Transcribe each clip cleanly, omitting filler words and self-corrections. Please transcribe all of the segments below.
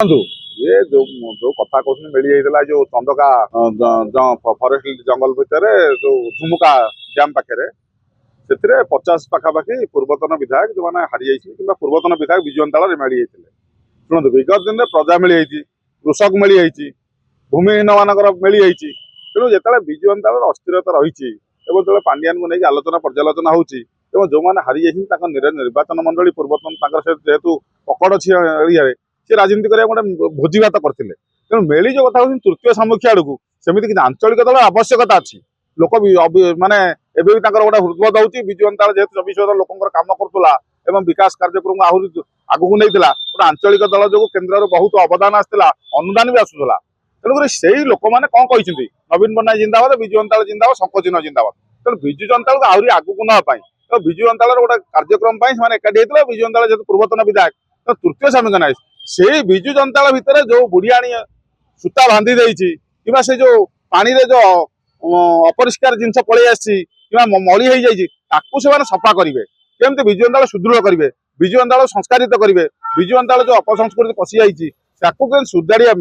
ଦେଖନ୍ତୁ ये जो जो कथा कहते मिल जाता जो चंदका फॉरेस्ट जंगल भितर जो झुमुका डैम पाखे से 50 पाखापाखि पूर्वतन विधायक जो मैंने हारी जाइए कि पूर्वतन विधायक विजु अंताल मिल जाते शुणु विगत दिन में प्रजा मिल जाइए कृषक मिल जाइए भूमिहीन मानकर मिल जाइए तेणु जो विजु अंताल अस्थिरता रही जो पांड्यान को लेकिन आलोचना पर्यालोचना होती जो मैंने हारी जाइए निर्वाचन मंडली पूर्वतन जेहेतु पकड़ अच्छी एरिया से राजनीति करने गोटे भोजी भात करते तेणु मेली जो कथा तृतीय सामुख्य आड़ को सेमती किसी आंचलिक दल आवश्यकता अच्छी लोक माने एबे भी गोटे हृदबोध होती विजु अंताल जेहेतु 24 वर्ष लोक कम करुला विकास कार्यक्रम आहरी आगू नहीं गोटे आंचलिक दल जो केन्द्र बहुत अवदान आसाला अनुदान भी आसूला तेणुक से लोक मैंने कौन कहते नवीन पट्टनायक जिंदाबाद विजु अंताल जिंदाबाद शंखचिन्ह जिंदाबाद तेणु विजु अंताल को आहरी आगू नापी तो विजु अंताल गोटे कार्यक्रम एकाठी होता विजु अंताल जेहतु पूर्वतन विधायक तो तृतीय सामिक ना से विजु जनता भितर जो बुढ़ियाणी सूता बांधी देती कि से जो पानी रे जो अपरिष्कार जिनस पलि मली हो जाए सफा करेंगे केमती विजु अंताल सुदृढ़ करेंगे विजु अंताल संस्कारित करेंगे विजु अंताल जो अपसंस्कृति पशि जाती सुधारिया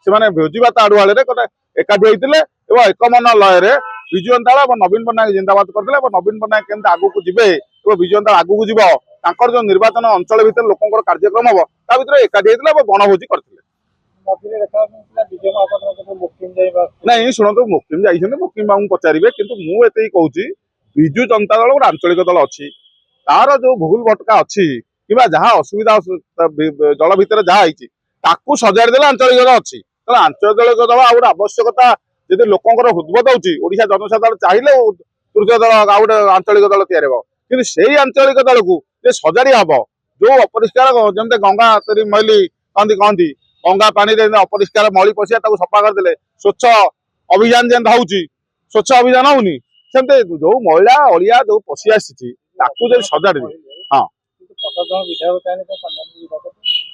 से भोजीभात आड़ुआल गोटे एकाठी होते एक मन लय विजु अंताल नवीन पट्टनायक जिंदाबाद करते नवीन पट्टनायक केमती आगू जी विजु अंताल आगू जीव तांकर जो निर्वाचन अंचल भितर लोकंर कार्यक्रम हम ता भीतर एकाठी होता बनभोजी करते नहीं शुणु मुक्तिम जाइए मुक्तिम बाबू पचारे कि मुझे कहूँ विजु जनता दल गोटे आंचलिक दल अच्छी तार जो भूल भटका अच्छी कि जहाँ असुविधा दल भितर जहाँ सजाड़ देला आंचलिक दल अच्छी तेना आंचलिक दल आ गोटे आवश्यकता जब लोकंर हृदबोध होगा जनसाधारण चाहिए तृतीय दल आ गोटे आंचलिक दल तैयार कि से आंचलिक दल को सजाड़ी हम जो अपरिष्कार जमी गंगा तेरी मैली कहती गंगा पानी अपरिष्कार मली पशिया सफा करदे स्वच्छ अभियान जेन होची स्वच्छ अभियान होनी सेमते जो मैला अलिया जो पशि आसी सजाड़ी हाँ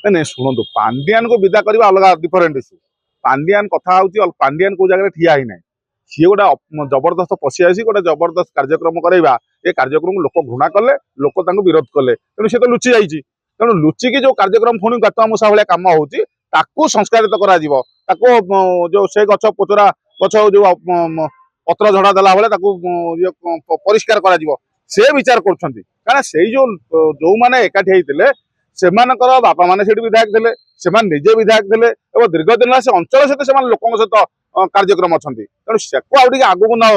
नहीं शुणु पांड्यान को विदा करवा अलग डिफरेन्ट इश्यू पांड्यान कथा हूँ पांड्यान को जगह ठिया ही ना सी गोटे जबरदस्त पशि आसी गोटे जबरदस्त कार्यक्रम करवा ये कार्यक्रम लोक घृणा कले लोक विरोध कले तेणु सी तो लुचि जाइए तेणु लुचिकी जो कार्यक्रम पुणी गतमूषा भाया कम हो संस्कारित करा जो से गछ पोचरा गछ जो पत्र झड़ा देला भाई परिष्कार करा से विचार कर जो मैंने एकाठी होते से बापा मैंने विधायक थे से निजे विधायक थे दीर्घ दिन से अंचल सहित लोकों सहित कार्यक्रम अच्छा तेणु से आगू ना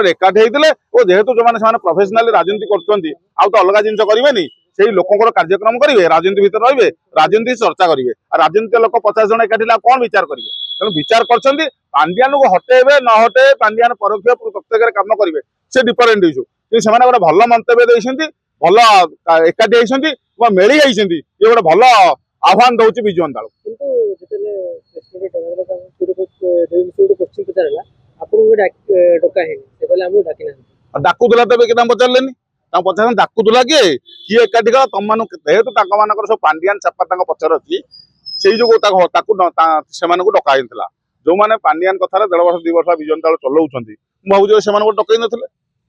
एकाठी होते जेहेतु जो मैंने प्रोफेशनाली राजनीति कर अलग जिन करेनि से लोकर कार्यक्रम करेंगे राजनीति भितर रे राजनीति चर्चा करेंगे राजनीति लोक 50 जन एकाठी कौन विचार करेंगे तेणु विचार कर पांड्यान को हटेबे न हटे पांड्यान परोक्ष प्रत्येक काम करेंगे से डिफरेन्ट इश्यू कि गोटे भल मंतव्य भल एकाठी होती मिली जाइए ये गोटे भल आह्वान दौर विजु अंताल डाकुला तो क्या पचारे पचार डाकुला किए एकाठी गला तुम मान जेहेतु सब पांड्यान चापा पचर अच्छी से जो डका जो मैंने पांड्यान कथार 1.5 वर्ष 2 वर्ष विजु अंताल चलाऊँ भावुँ से डकई नथिले